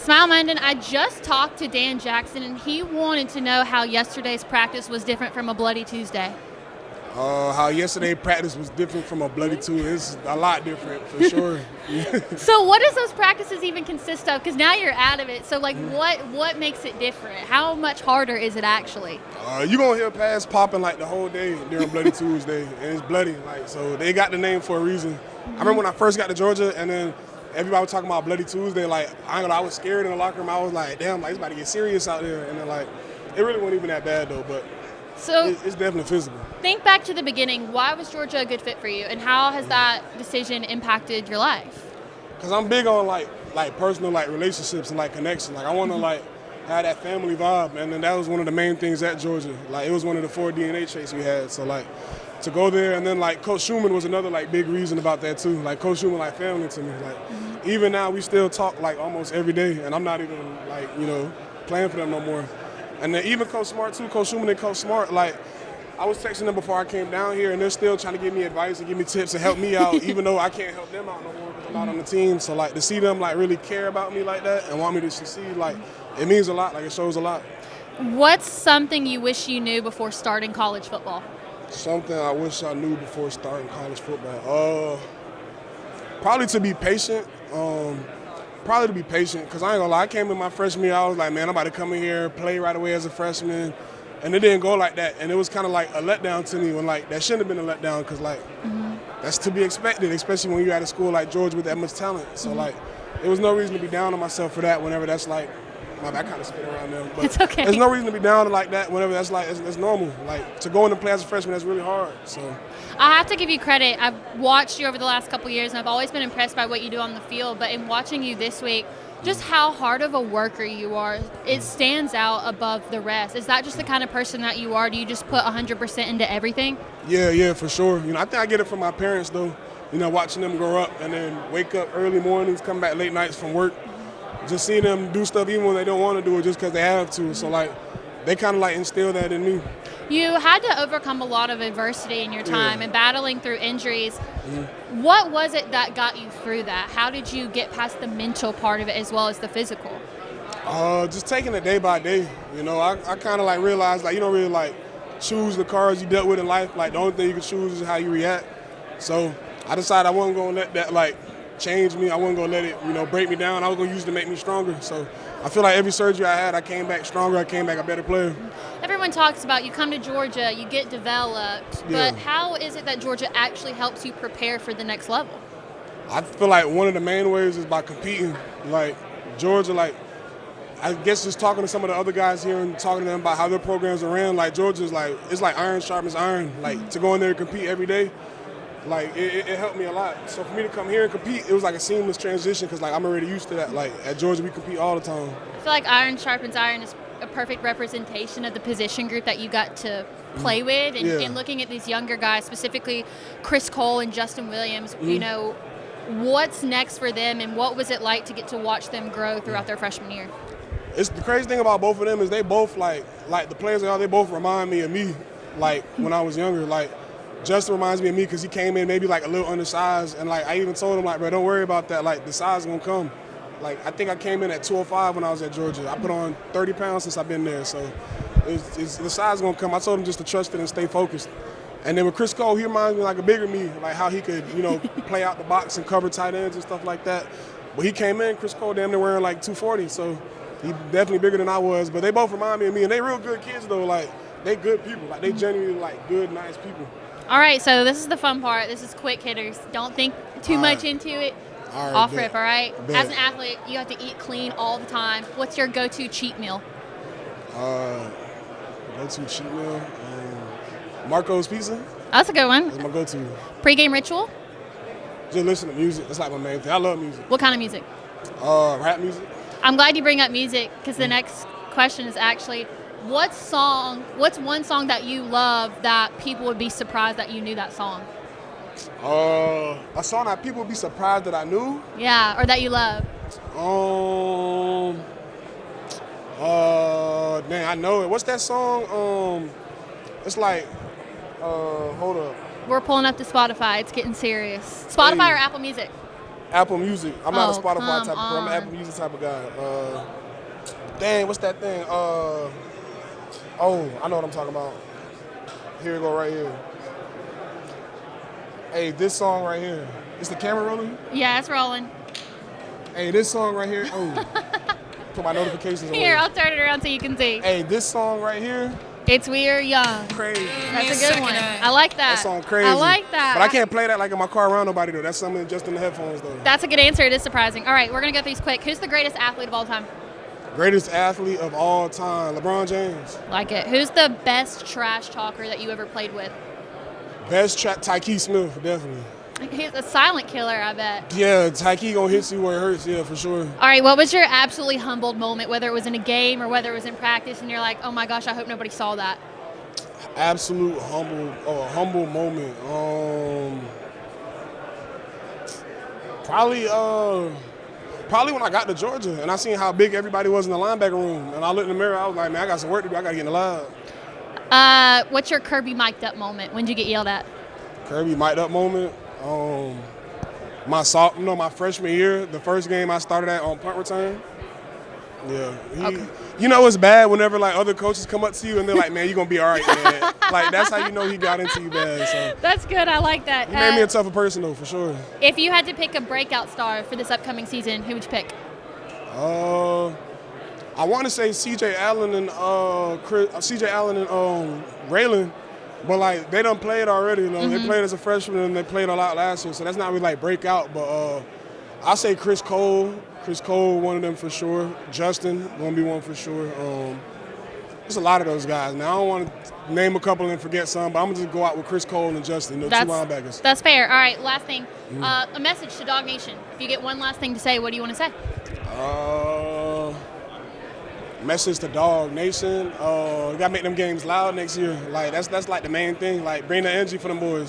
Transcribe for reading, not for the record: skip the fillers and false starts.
Smael Mondon, I just talked to Dan Jackson, and he wanted to know how yesterday's practice was different from a Bloody Tuesday. How yesterday's practice was different from a Bloody Tuesday. It's a lot different, for sure. So what does those practices even consist of? Because now you're out of it. So, what makes it different? How much harder is it actually? You're going to hear pass popping, the whole day during Bloody Tuesday, and it's bloody. So they got the name for a reason. I remember when I first got to Georgia, and then everybody was talking about Bloody Tuesday. I was scared in the locker room. I was like, damn, it's about to get serious out there. And then, it really wasn't even that bad, though. But so it's definitely physical. Think back to the beginning. Why was Georgia a good fit for you, and how has that decision impacted your life? Because I'm big on, personal, relationships and, connections. I want to, have that family vibe. And then that was one of the main things at Georgia. It was one of the 4 DNA traits we had. So, to go there, and then Coach Schumann was another big reason about that too. Coach Schumann family to me. Even now we still talk almost every day, and I'm not even playing for them no more. And then even Coach Smart too, Coach Schumann and Coach Smart. I was texting them before I came down here, and they're still trying to give me advice and give me tips and help me out, even though I can't help them out no more because I'm not on the team. So to see them really care about me like that and want me to succeed, it means a lot. It shows a lot. What's something you wish you knew before starting college football? Something I wish I knew before starting college football. Probably to be patient. Because I ain't gonna lie, I came in my freshman year, I was like, man, I'm about to come in here, play right away as a freshman. And it didn't go like that. And it was kind of a letdown to me when that shouldn't have been a letdown because that's to be expected, especially when you're at a school like Georgia with that much talent. So there was no reason to be down on myself for that whenever that's I kind of spin around them. But it's okay. There's no reason to be down like that whenever that's it's normal. To go in and play as a freshman, that's really hard. So I have to give you credit. I've watched you over the last couple years, and I've always been impressed by what you do on the field. But in watching you this week, just how hard of a worker you are, it stands out above the rest. Is that just the kind of person that you are? Do you just put 100% into everything? Yeah, for sure. I think I get it from my parents, though. Watching them grow up and then wake up early mornings, come back late nights from work. Just seeing them do stuff even when they don't want to do it just because they have to. So, they kind of, instill that in me. You had to overcome a lot of adversity in your time and battling through injuries. What was it that got you through that? How did you get past the mental part of it as well as the physical? Just taking it day by day. I kind of, realized, you don't really, choose the cards you dealt with in life. The only thing you can choose is how you react. So I decided I wasn't going to let that, change me. I wasn't going to let it, break me down. I was going to use it to make me stronger. So I feel like every surgery I had, I came back stronger. I came back a better player. Everyone talks about you come to Georgia, you get developed, but how is it that Georgia actually helps you prepare for the next level? I feel like one of the main ways is by competing. Georgia, I guess just talking to some of the other guys here and talking to them about how their programs are ran, Georgia's it's like iron sharpens iron. To go in there and compete every day, it helped me a lot. So for me to come here and compete, it was a seamless transition because I'm already used to that. At Georgia, we compete all the time. I feel like iron sharpens iron is a perfect representation of the position group that you got to play with. And looking at these younger guys, specifically Chris Cole and Justin Williams, what's next for them and what was it like to get to watch them grow throughout their freshman year? It's the crazy thing about both of them is they both, the players they both remind me of me, when I was younger. Justin reminds me of me because he came in maybe a little undersized, and I even told him bro, don't worry about that. The size is gonna come. I think I came in at 205 when I was at Georgia. I put on 30 pounds since I've been there, so the size is gonna come. I told him just to trust it and stay focused. And then with Chris Cole, he reminds me a bigger me, how he could play out the box and cover tight ends and stuff like that. But he came in, Chris Cole damn near wearing 240, so he definitely bigger than I was. But they both remind me of me, and they real good kids though. They good people. They genuinely good, nice people. All right, so this is the fun part. This is quick hitters. Don't think too much into it. All right, off rip, all right? Bet. As an athlete, you have to eat clean all the time. What's your go-to cheat meal? Go-to cheat meal? Marco's Pizza. That's a good one. That's my go-to. Pre-game ritual? Just listen to music. That's my main thing. I love music. What kind of music? Rap music. I'm glad you bring up music because the next question is actually, what's one song that you love that people would be surprised that you knew that song? A song that people would be surprised that I knew? Yeah, or that you love. Man, I know it. What's that song? It's hold up. We're pulling up to Spotify. It's getting serious. Spotify or Apple Music? Apple Music. I'm not a Spotify come type of person. I'm an Apple Music type of guy. Dang, what's that thing? Oh, I know what I'm talking about. Here we go, right here. Hey, this song right here. Is the camera rolling? Yeah, it's rolling. Hey, this song right here. Oh, put my notifications on. Here, I'll turn it around so you can see. Hey, this song right here. It's We Are Young. Crazy. That's a good one. I like that. That song crazy. I like that. But I can't play that like in my car around nobody though. That's something just in the headphones though. That's a good answer. It is surprising. All right, we're going to go through these quick. Who's the greatest athlete of all time? Greatest athlete of all time, LeBron James. Like it. Who's the best trash talker that you ever played with? Best Tyke Smith, definitely. He's a silent killer, I bet. Yeah, Tyke gonna hit you where it hurts, yeah, for sure. All right, what was your absolutely humbled moment, whether it was in a game or whether it was in practice, and you're like, oh my gosh, I hope nobody saw that? Absolute humble moment. Probably when I got to Georgia and I seen how big everybody was in the linebacker room, and I looked in the mirror, I was like, man, I got some work to do. I got to get in the lab. What's your Kirby mic'd up moment? When'd you get yelled at? Kirby mic'd up moment. My freshman year, the first game I started at on punt return. Yeah. Okay. You know it's bad whenever like other coaches come up to you and they're like, man, you're gonna be all right, man. Like that's how you know he got into you bad. So That's good. I like that. he made me a tougher person though, for sure. If you had to pick a breakout star for this upcoming season, who would you pick? I want to say C.J. Allen and Raylan, but like they done played already. You know, they played as a freshman and they played a lot last year, so that's not really like breakout. But I say Chris Cole. Chris Cole, one of them for sure. Justin, gonna be one for sure. There's a lot of those guys. Now I don't want to name a couple and forget some, but I'm gonna just go out with Chris Cole and Justin, two linebackers. That's fair. All right, last thing. A message to DawgNation. If you get one last thing to say, what do you want to say? Message to DawgNation. You gotta make them games loud next year. Like that's like the main thing. Like bring the energy for them boys.